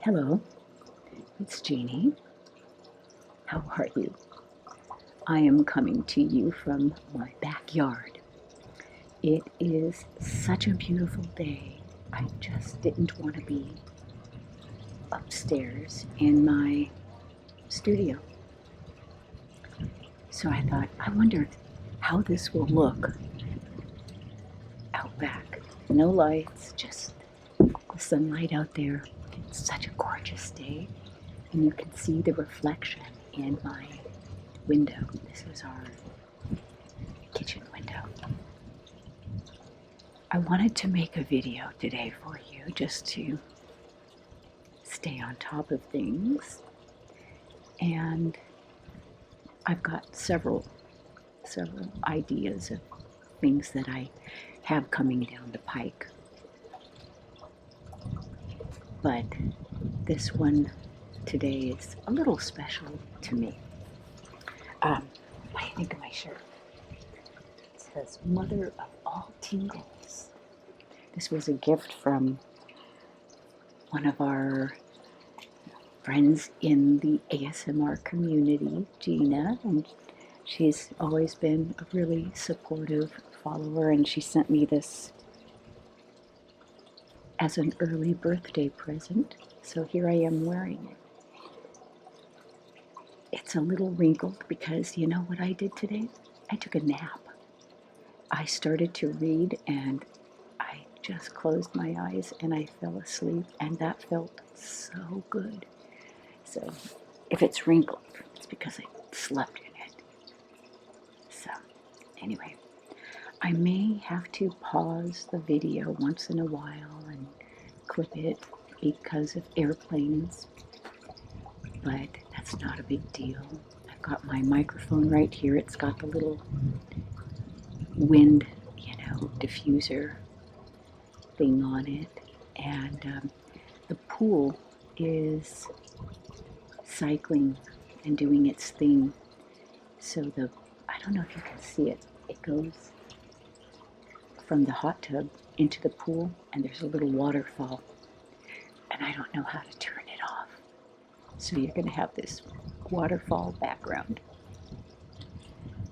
Hello, it's Jeannie. How are you? I am coming to you from my backyard. It is such a beautiful day. I just didn't want to be upstairs in my studio. So I thought, I wonder how this will look out back. No lights, just the sunlight out there. It's such a gorgeous day. And you can see the reflection in my window. This is our kitchen window. I wanted to make a video today for you just to stay on top of things, and I've got several ideas of things that I have coming down the pike, but this one today is a little special to me. What do you think of my shirt? It says Mother of All Tingles. This was a gift from one of our friends in the ASMR community, Gina, and she's always been a really supportive follower, and she sent me this as an early birthday present, so here I am wearing it. It's a little wrinkled because you know what I did today? I took a nap. I started to read and I just closed my eyes and I fell asleep, and that felt so good. So if it's wrinkled, it's because I slept in it. So anyway, I may have to pause the video once in a while and clip it because of airplanes, but that's not a big deal. I've got my microphone right here. It's got the little wind, diffuser thing on it, and the pool is cycling and doing its thing. So I don't know if you can see it. It goes from the hot tub into the pool, and there's a little waterfall, and I don't know how to turn it off. So you're going to have this waterfall background.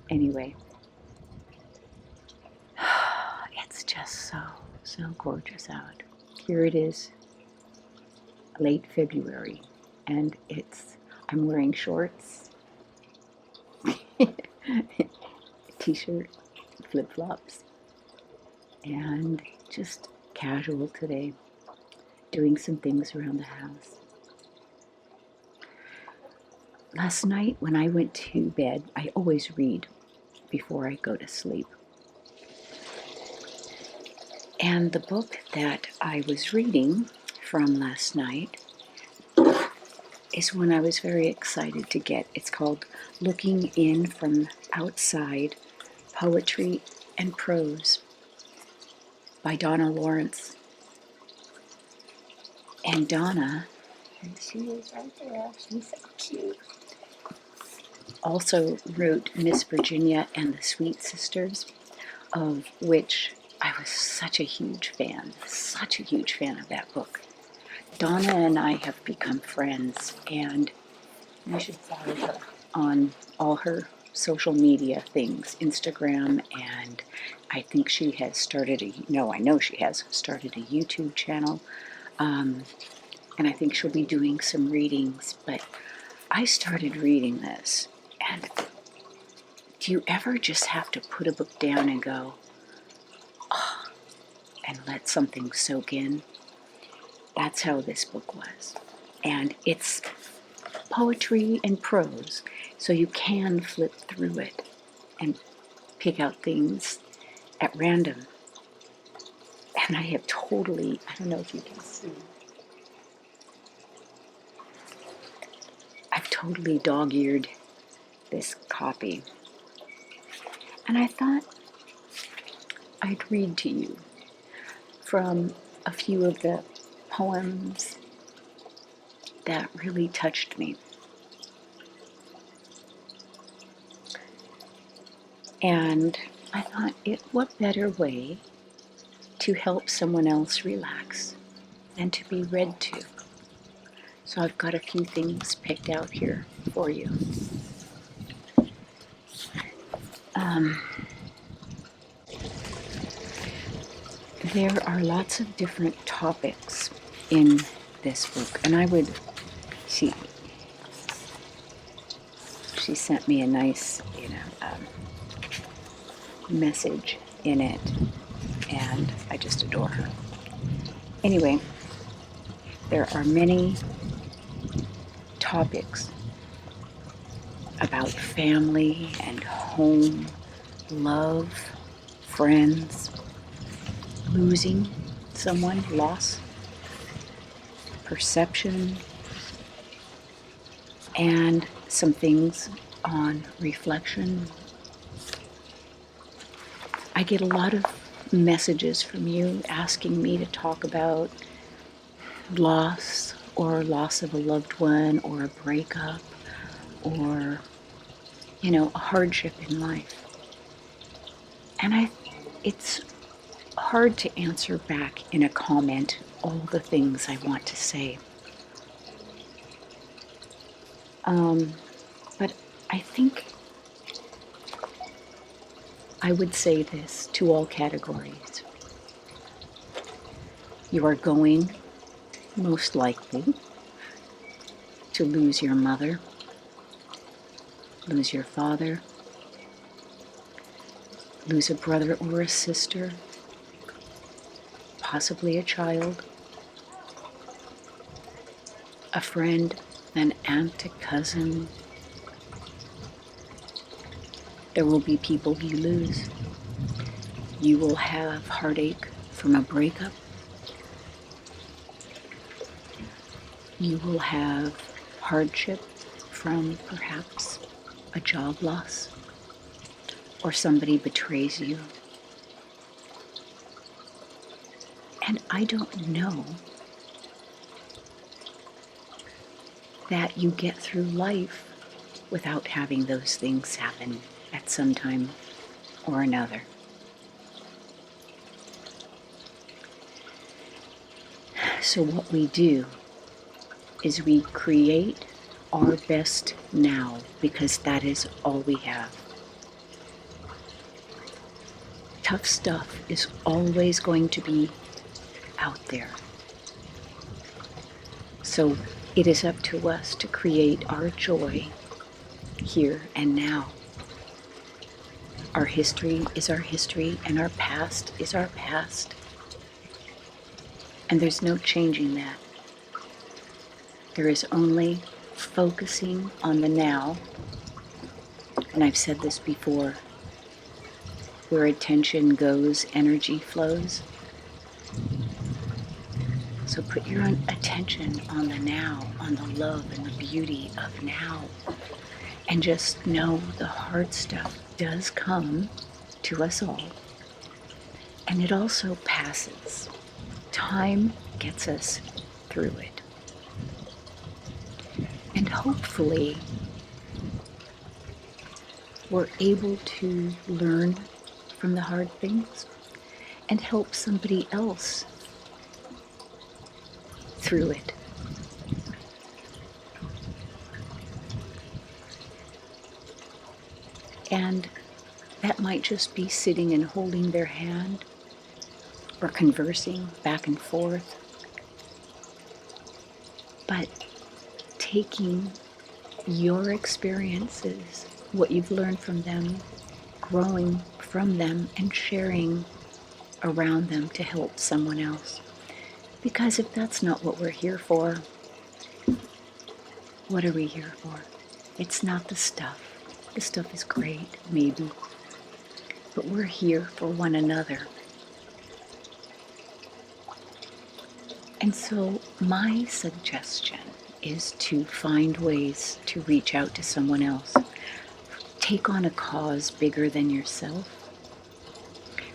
Anyway, it's just so gorgeous out. Here it is, late February, and I'm wearing shorts, t-shirt, flip-flops, and just casual today, doing some things around the house. Last night when I went to bed, I always read before I go to sleep. And the book that I was reading from last night is one I was very excited to get. It's called Looking In From Outside, Poetry and Prose by Donna Lawrence. And Donna, and she is right there, she's so cute, also wrote Miss Virginia and the Sweet Sisters, of which I was such a huge fan of that book. Donna and I have become friends, and you should follow her on all her social media things, Instagram, and I think she has started I know she has started a YouTube channel, and I think she'll be doing some readings. But I started reading this, and do you ever just have to put a book down and go, oh, and let something soak in? That's how this book was. And it's poetry and prose, so you can flip through it and pick out things at random. And I have totally, I don't know if you can see, I've totally dog-eared this copy. And I thought I'd read to you from a few of the poems that really touched me. And I thought, what better way to help someone else relax than to be read to? So I've got a few things picked out here for you. There are lots of different topics in this book, and she sent me a nice, message in it, and I just adore her. Anyway, there are many topics about family and home, love, friends, losing someone, loss, perception, and some things on reflection. I get a lot of messages from you asking me to talk about loss or loss of a loved one or a breakup or, a hardship in life. And it's hard to answer back in a comment all the things I want to say. But I think I would say this to all categories. You are going, most likely, to lose your mother, lose your father, lose a brother or a sister, possibly a child, a friend, an aunt, a cousin. There will be people you lose. You will have heartache from a breakup. You will have hardship from perhaps a job loss or somebody betrays you. And I don't know that you get through life without having those things happen at some time or another. So what we do is we create our best now because that is all we have. Tough stuff is always going to be out there. So it is up to us to create our joy here and now. Our history is our history and our past is our past. And there's no changing that. There is only focusing on the now. And I've said this before, where attention goes, energy flows. So put your attention on the now, on the love and the beauty of now. And just know the hard stuff does come to us all. And it also passes. Time gets us through it. And hopefully, we're able to learn from the hard things and help somebody else through it. And that might just be sitting and holding their hand or conversing back and forth. But taking your experiences, what you've learned from them, growing from them, and sharing around them to help someone else. Because if that's not what we're here for, what are we here for? It's not the stuff. The stuff is great, maybe. But we're here for one another. And so my suggestion is to find ways to reach out to someone else. Take on a cause bigger than yourself.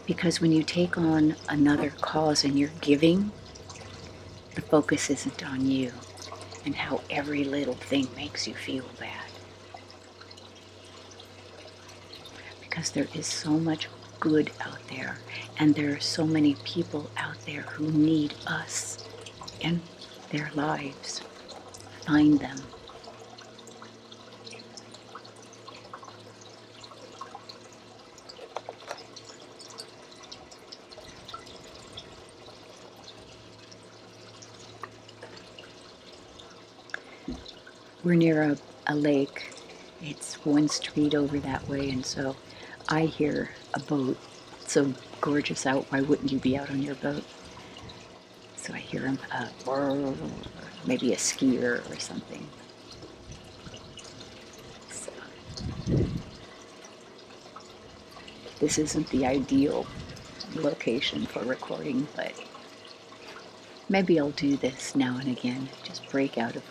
Because when you take on another cause and you're giving, the focus isn't on you and how every little thing makes you feel bad. Because there is so much good out there, and there are so many people out there who need us in their lives. Find them. We're near a lake. It's one street over that way, and so I hear a boat. It's so gorgeous out. Why wouldn't you be out on your boat? So I hear maybe a skier or something. So, this isn't the ideal location for recording, but maybe I'll do this now and again. Just break out of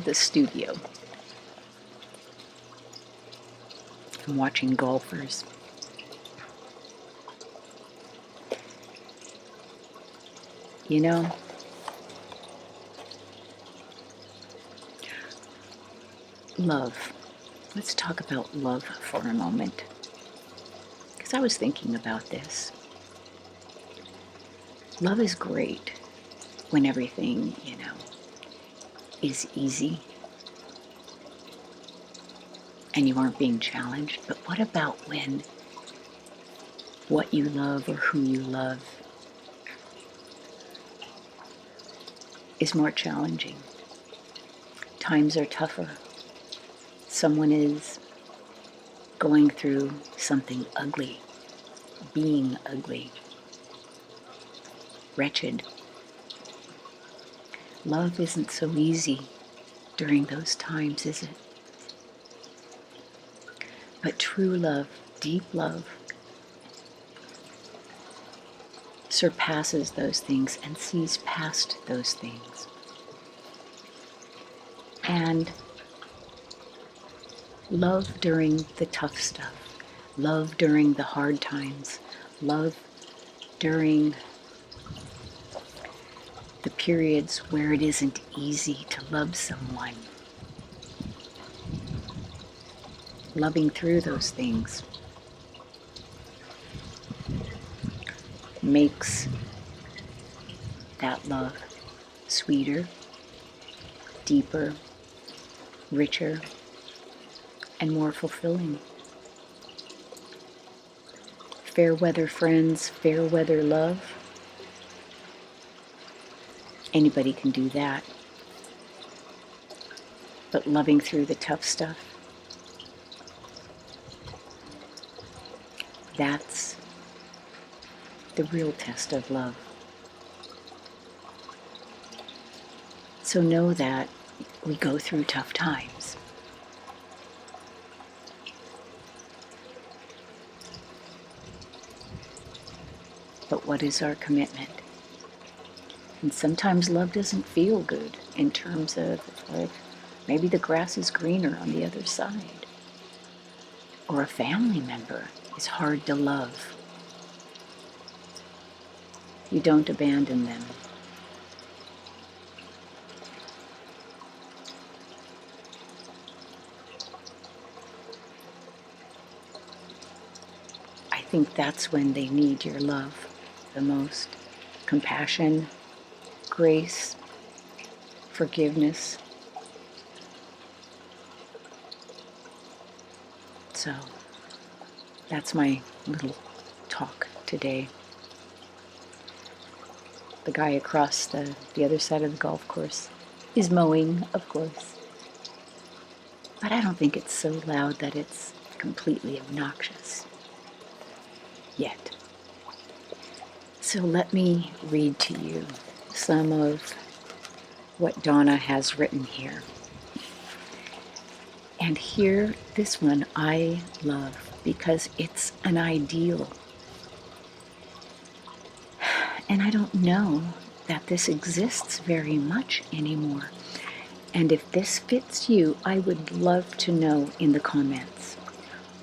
the studio. I'm watching golfers. You know, love. Let's talk about love for a moment. Because I was thinking about this. Love is great when everything, is easy and you aren't being challenged. But what about when what you love or who you love is more challenging? Times are tougher. Someone is going through something ugly, being ugly, wretched. Love isn't so easy during those times, is it? But true love, deep love, surpasses those things and sees past those things. And love during the tough stuff, love during the hard times, love during the periods where it isn't easy to love someone. Loving through those things makes that love sweeter, deeper, richer, and more fulfilling. Fair weather friends, fair weather love. Anybody can do that. But loving through the tough stuff, that's the real test of love. So know that we go through tough times. But what is our commitment? And sometimes love doesn't feel good in terms of like maybe the grass is greener on the other side. Or a family member is hard to love. You don't abandon them. I think that's when they need your love the most. Compassion, grace, forgiveness. So that's my little talk today. The guy across the other side of the golf course is mowing, of course. But I don't think it's so loud that it's completely obnoxious yet. So let me read to you some of what Donna has written here. And here, this one I love because it's an ideal. And I don't know that this exists very much anymore. And if this fits you, I would love to know in the comments,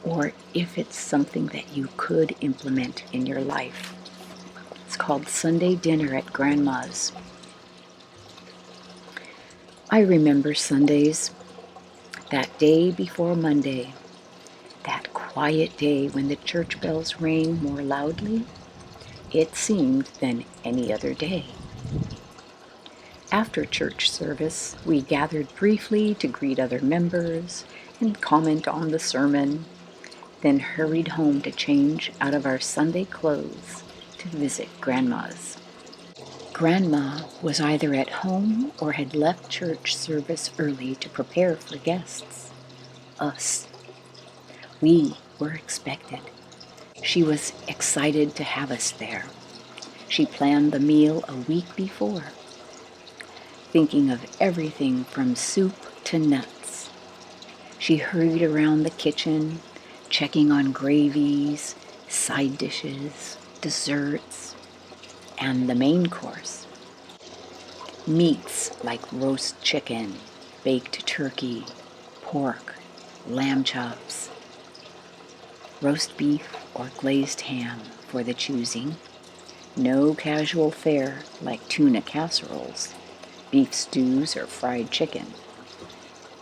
or if it's something that you could implement in your life. It's called Sunday Dinner at Grandma's. I remember Sundays, that day before Monday, that quiet day when the church bells rang more loudly, it seemed, than any other day. After church service, we gathered briefly to greet other members and comment on the sermon, then hurried home to change out of our Sunday clothes to visit Grandma's. Grandma was either at home or had left church service early to prepare for guests. Us. We were expected. She was excited to have us there. She planned the meal a week before, thinking of everything from soup to nuts. She hurried around the kitchen, checking on gravies, side dishes, desserts, and the main course. Meats like roast chicken, baked turkey, pork, lamb chops, roast beef or glazed ham for the choosing. No casual fare like tuna casseroles, beef stews, or fried chicken.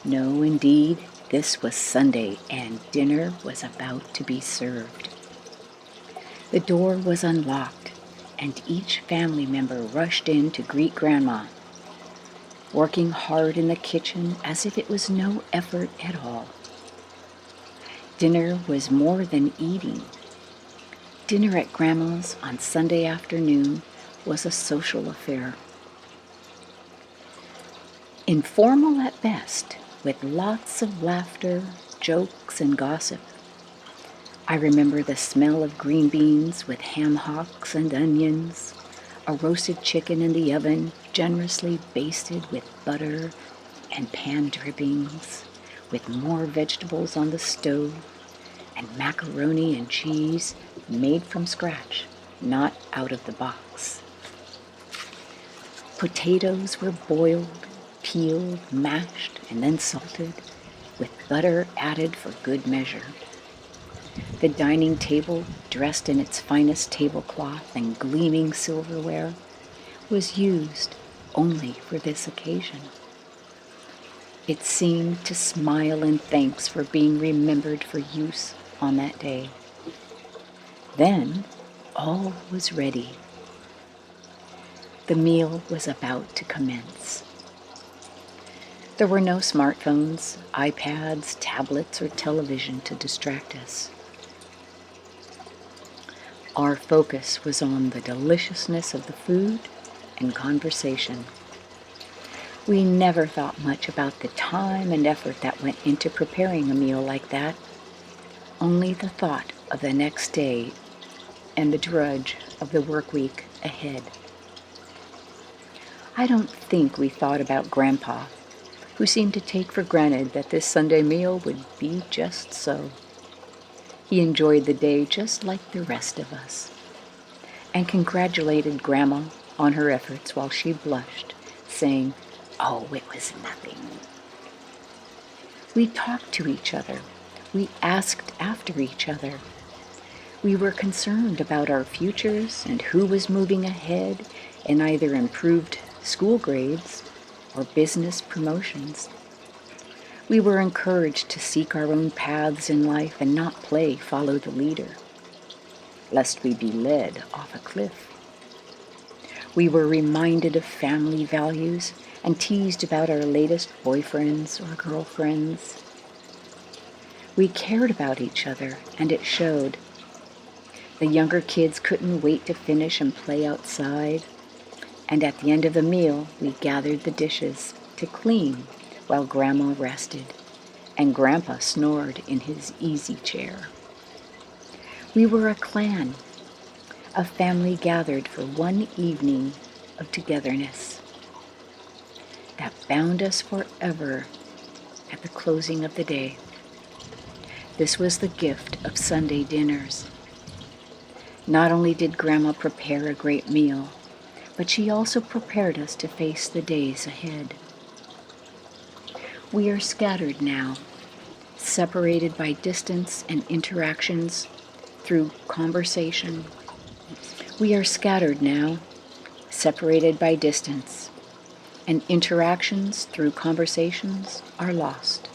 No, indeed, this was Sunday and dinner was about to be served. The door was unlocked and each family member rushed in to greet Grandma, working hard in the kitchen as if it was no effort at all. Dinner was more than eating. Dinner at Grandma's on Sunday afternoon was a social affair. Informal at best, with lots of laughter, jokes, and gossip. I remember the smell of green beans with ham hocks and onions, a roasted chicken in the oven generously basted with butter and pan drippings, with more vegetables on the stove, and macaroni and cheese made from scratch, not out of the box. Potatoes were boiled, peeled, mashed, and then salted, with butter added for good measure. The dining table, dressed in its finest tablecloth and gleaming silverware, was used only for this occasion. It seemed to smile in thanks for being remembered for use on that day. Then all was ready. The meal was about to commence. There were no smartphones, iPads, tablets, or television to distract us. Our focus was on the deliciousness of the food and conversation. We never thought much about the time and effort that went into preparing a meal like that, only the thought of the next day and the drudge of the work week ahead. I don't think we thought about Grandpa, who seemed to take for granted that this Sunday meal would be just so. He enjoyed the day just like the rest of us, and congratulated Grandma on her efforts while she blushed, saying, "Oh, it was nothing." We talked to each other. We asked after each other. We were concerned about our futures and who was moving ahead in either improved school grades or business promotions. We were encouraged to seek our own paths in life and not play follow the leader, lest we be led off a cliff. We were reminded of family values and teased about our latest boyfriends or girlfriends. We cared about each other, and it showed. The younger kids couldn't wait to finish and play outside, and at the end of the meal, we gathered the dishes to clean while Grandma rested, and Grandpa snored in his easy chair. We were a clan, a family gathered for one evening of togetherness that bound us forever at the closing of the day. This was the gift of Sunday dinners. Not only did Grandma prepare a great meal, but she also prepared us to face the days ahead. We are scattered now, separated by distance and interactions through conversation. We are scattered now, separated by distance, and interactions through conversations are lost.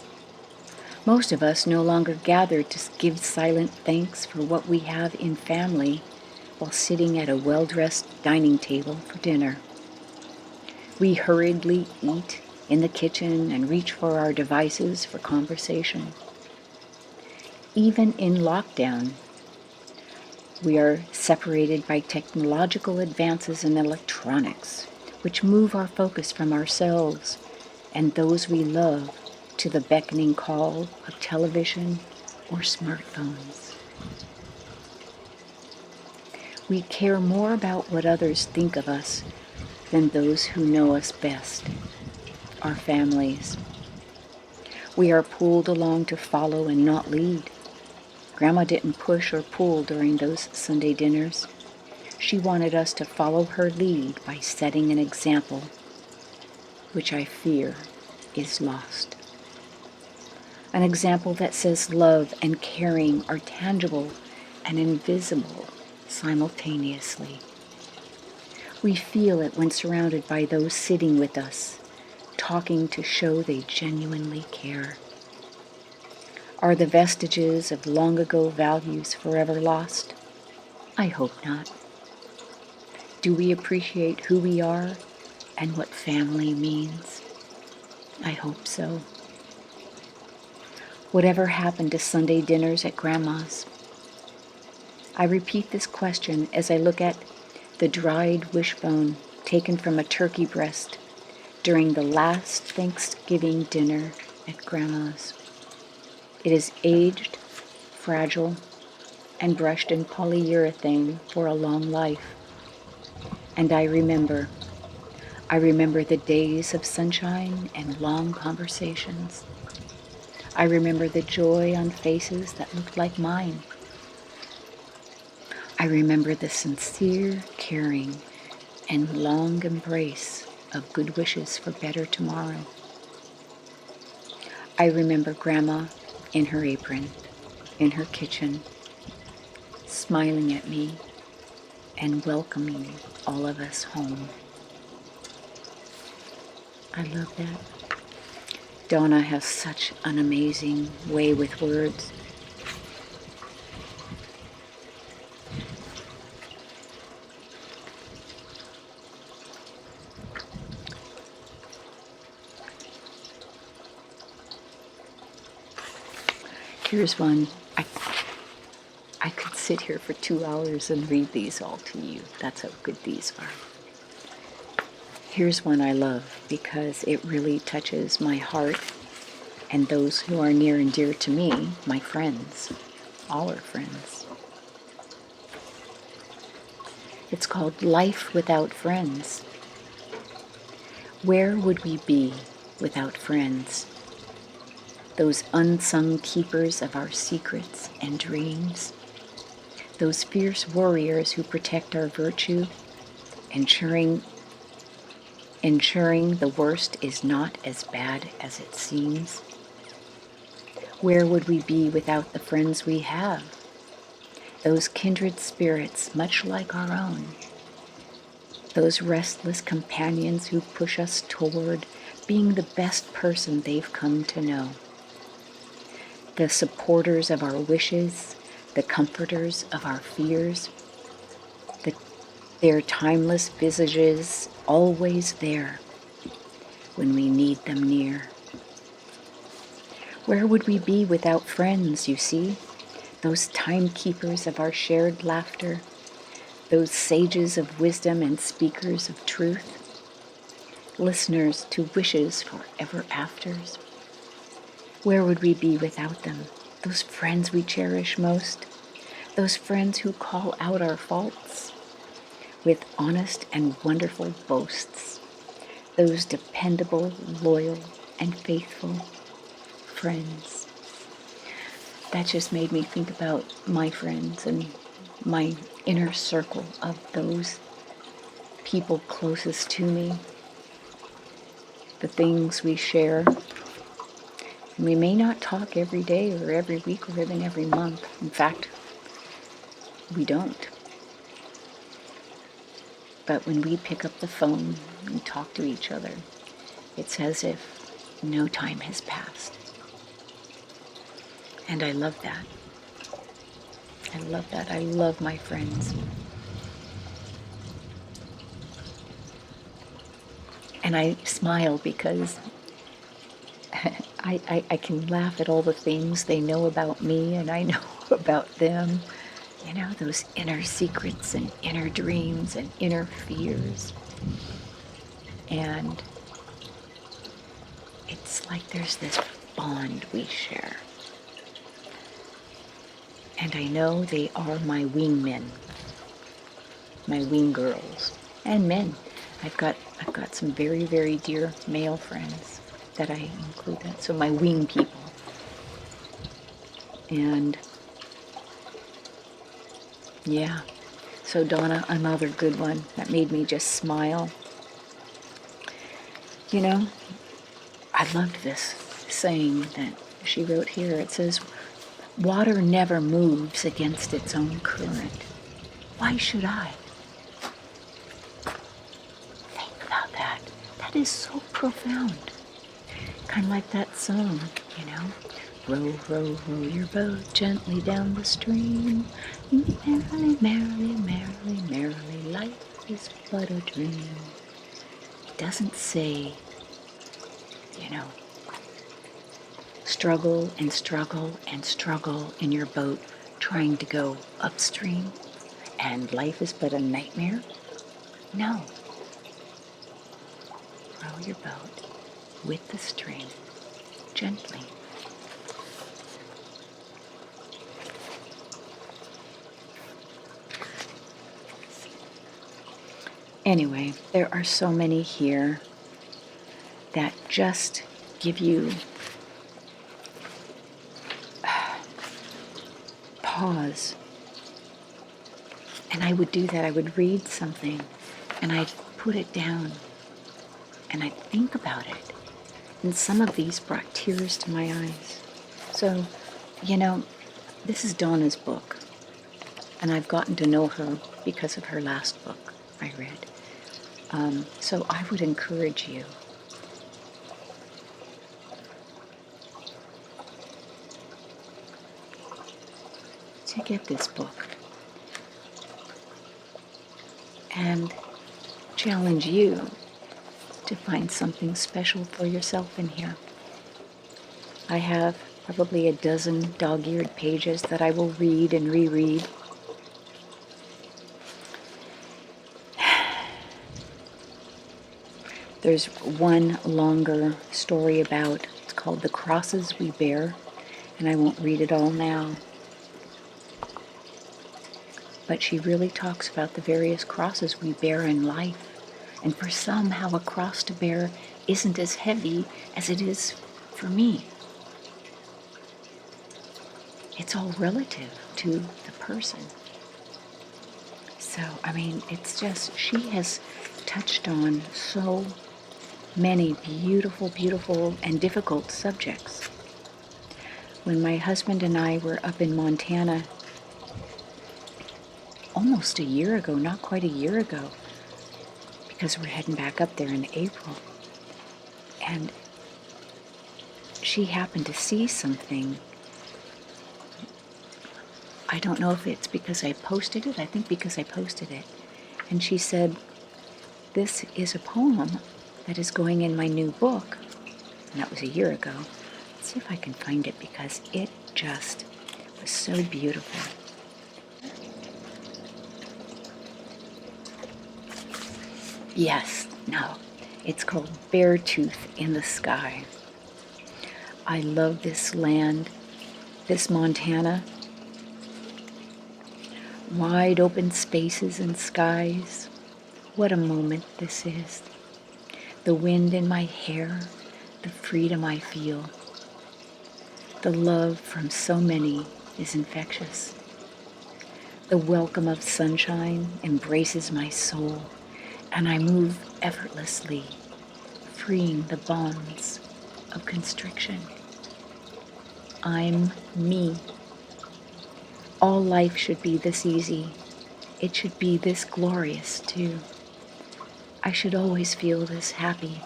Most of us no longer gather to give silent thanks for what we have in family while sitting at a well-dressed dining table for dinner. We hurriedly eat in the kitchen and reach for our devices for conversation. Even in lockdown, we are separated by technological advances in electronics, which move our focus from ourselves and those we love to the beckoning call of television or smartphones. We care more about what others think of us than those who know us best, our families. We are pulled along to follow and not lead. Grandma didn't push or pull during those Sunday dinners. She wanted us to follow her lead by setting an example, which I fear is lost. An example that says love and caring are tangible and invisible simultaneously. We feel it when surrounded by those sitting with us, talking to show they genuinely care. Are the vestiges of long ago values forever lost? I hope not. Do we appreciate who we are and what family means? I hope so. Whatever happened to Sunday dinners at Grandma's? I repeat this question as I look at the dried wishbone taken from a turkey breast during the last Thanksgiving dinner at Grandma's. It is aged, fragile, and brushed in polyurethane for a long life. And I remember the days of sunshine and long conversations. I remember the joy on faces that looked like mine. I remember the sincere caring and long embrace of good wishes for better tomorrow. I remember Grandma in her apron, in her kitchen, smiling at me and welcoming all of us home. I love that. Donna has such an amazing way with words. Here's one. I could sit here for 2 hours and read these all to you. That's how good these are. Here's one I love because it really touches my heart and those who are near and dear to me, my friends, all our friends. It's called Life Without Friends. Where would we be without friends? Those unsung keepers of our secrets and dreams. Those fierce warriors who protect our virtue, ensuring the worst is not as bad as it seems. Where would we be without the friends we have? Those kindred spirits much like our own. Those restless companions who push us toward being the best person they've come to know. The supporters of our wishes, the comforters of our fears, their timeless visages always there when we need them near. Where would we be without friends, you see? Those timekeepers of our shared laughter, those sages of wisdom and speakers of truth, listeners to wishes for ever afters. Where would we be without them? Those friends we cherish most, those friends who call out our faults with honest and wonderful boasts, those dependable, loyal, and faithful friends. That just made me think about my friends and my inner circle of those people closest to me, the things we share. We may not talk every day or every week or even every month. In fact, we don't. But when we pick up the phone and talk to each other, it's as if no time has passed. And I love that. I love that. I love my friends. And I smile because I can laugh at all the things they know about me and I know about them. You know, those inner secrets and inner dreams and inner fears. And it's like there's this bond we share. And I know they are my wingmen, my wing girls, and men. I've got some very, very dear male friends that I include that. So my wing people. And yeah. So Donna, another good one that made me just smile. You know, I loved this saying that she wrote here. It says, water never moves against its own current. Why should I? Think about that. That is so profound. Kind of like that song, you know. Row, row, row your boat gently down the stream. Merrily, merrily, merrily, merrily, life is but a dream. It doesn't say, you know, struggle and struggle and struggle in your boat trying to go upstream and life is but a nightmare. No. Row your boat with the stream gently. Anyway, there are so many here that just give you pause. And I would do that. I would read something and I'd put it down and I'd think about it. And some of these brought tears to my eyes. So, you know, this is Donna's book. And I've gotten to know her because of her last book I read. So I would encourage you to get this book and challenge you to find something special for yourself in here. I have probably a dozen dog-eared pages that I will read and reread. There's one longer story about, it's called The Crosses We Bear, and I won't read it all now. But she really talks about the various crosses we bear in life. And for some, how a cross to bear isn't as heavy as it is for me. It's all relative to the person. So, I mean, it's just, she has touched on so many beautiful, beautiful, and difficult subjects. When my husband and I were up in Montana almost a year ago, not quite a year ago, because we're heading back up there in April, and she happened to see something. I don't know if it's because I posted it. I think because I posted it. And she said, this is a poem that is going in my new book. And that was a year ago. Let's see if I can find it because it just was so beautiful. Yes, no, it's called Beartooth in the Sky. I love this land, this Montana. Wide open spaces and skies. What a moment this is. The wind in my hair, the freedom I feel. The love from so many is infectious. The welcome of sunshine embraces my soul, and I move effortlessly, freeing the bonds of constriction. I'm me. All life should be this easy. It should be this glorious, too. I should always feel this happy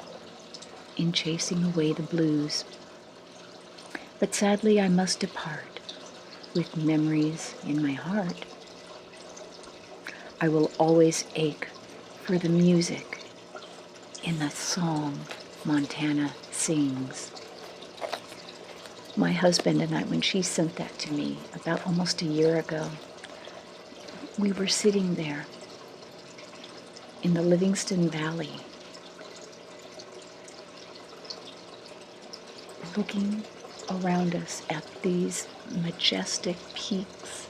in chasing away the blues. But sadly, I must depart with memories in my heart. I will always ache for the music in the song Montana Sings. My husband and I, when she sent that to me about almost a year ago, we were sitting there in the Livingston Valley, looking around us at these majestic peaks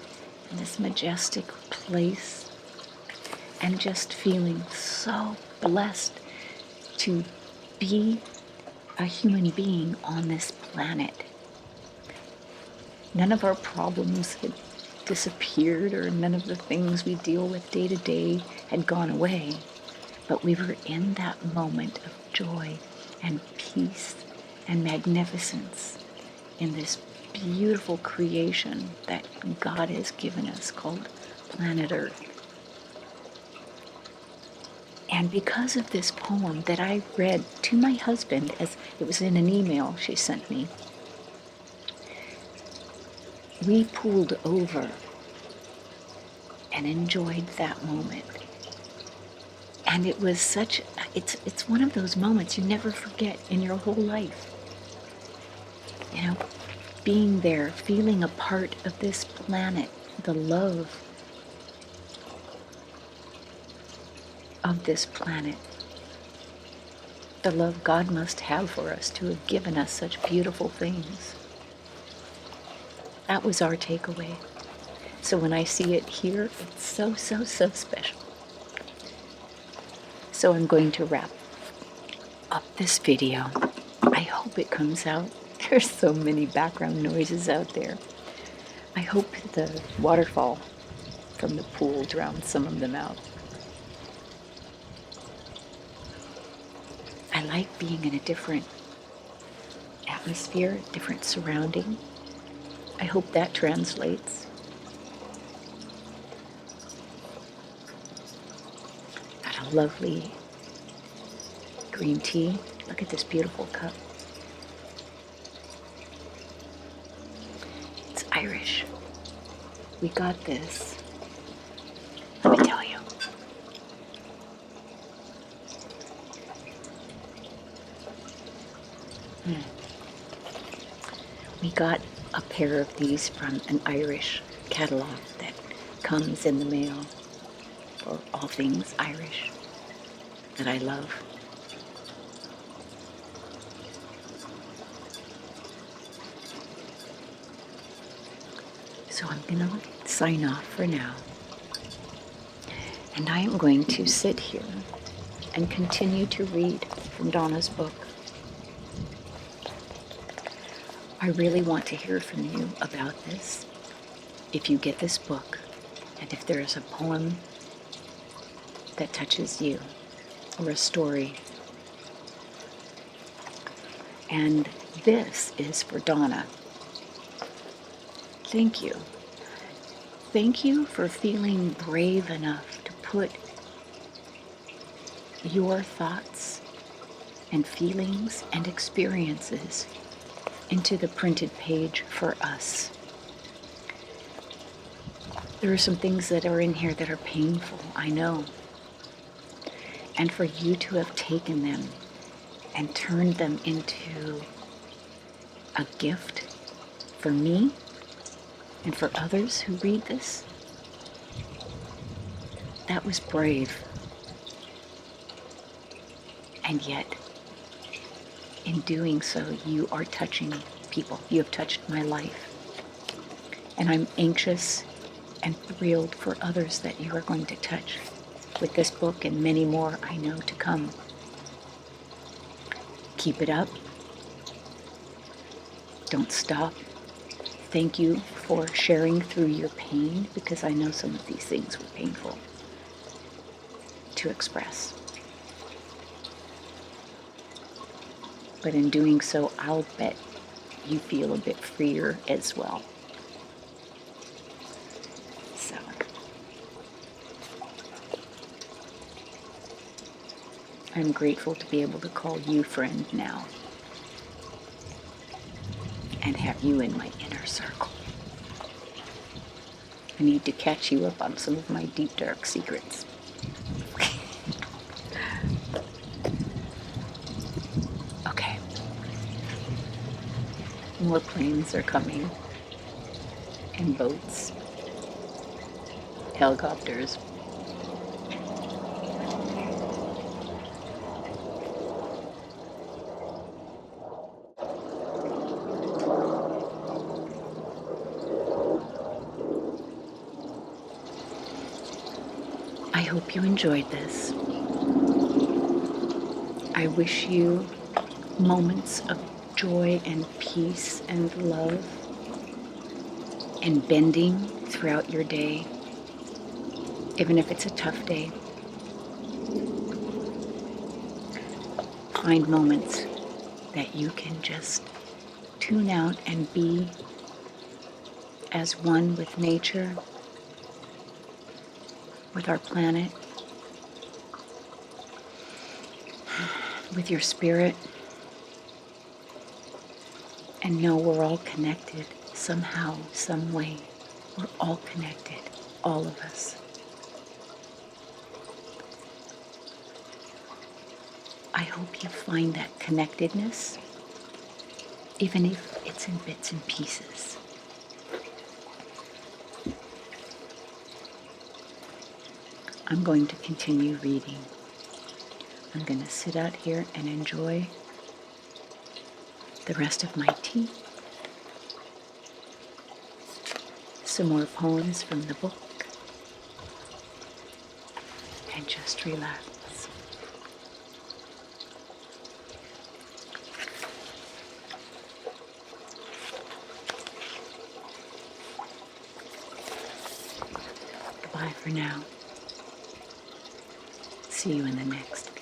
and this majestic place, and just feeling so blessed to be a human being on this planet. None of our problems had disappeared, or none of the things we deal with day to day had gone away, but we were in that moment of joy and peace and magnificence in this beautiful creation that God has given us called planet Earth. And because of this poem that I read to my husband, as it was in an email she sent me, we pulled over and enjoyed that moment. And it was such, it's one of those moments you never forget in your whole life. You know, being there, feeling a part of this planet, the love of this planet, the love God must have for us to have given us such beautiful things. That was our takeaway. So when I see it here, it's so, so, so special. So I'm going to wrap up this video. I hope it comes out. There's so many background noises out there. I hope the waterfall from the pool drowned some of them out. I like being in a different atmosphere, different surrounding. I hope that translates. Got a lovely green tea. Look at this beautiful cup. It's Irish. We got this. Let me tell you. We got a pair of these from an Irish catalog that comes in the mail for all things Irish that I love. So I'm going to sign off for now. And I am going to sit here and continue to read from Donna's book. I really want to hear from you about this. If you get this book, and if there is a poem that touches you, or a story. And this is for Donna. Thank you. Thank you for feeling brave enough to put your thoughts and feelings and experiences into the printed page for us. There are some things that are in here that are painful, I know. And for you to have taken them and turned them into a gift for me and for others who read this, that was brave. And yet, in doing so, you are touching people. You have touched my life. And I'm anxious and thrilled for others that you are going to touch with this book and many more I know to come. Keep it up. Don't stop. Thank you for sharing through your pain, because I know some of these things were painful to express. But in doing so, I'll bet you feel a bit freer as well. So, I'm grateful to be able to call you friend now and have you in my inner circle. I need to catch you up on some of my deep, dark secrets. More planes are coming, and boats, helicopters. I hope you enjoyed this. I wish you moments of joy and peace and love and bending throughout your day, even if it's a tough day. Find moments that you can just tune out and be as one with nature, with our planet, with your spirit, and know we're all connected somehow, some way. We're all connected, all of us. I hope you find that connectedness, even if it's in bits and pieces. I'm going to continue reading. I'm going to sit out here and enjoy the rest of my tea. Some more poems from the book. And just relax. Goodbye for now. See you in the next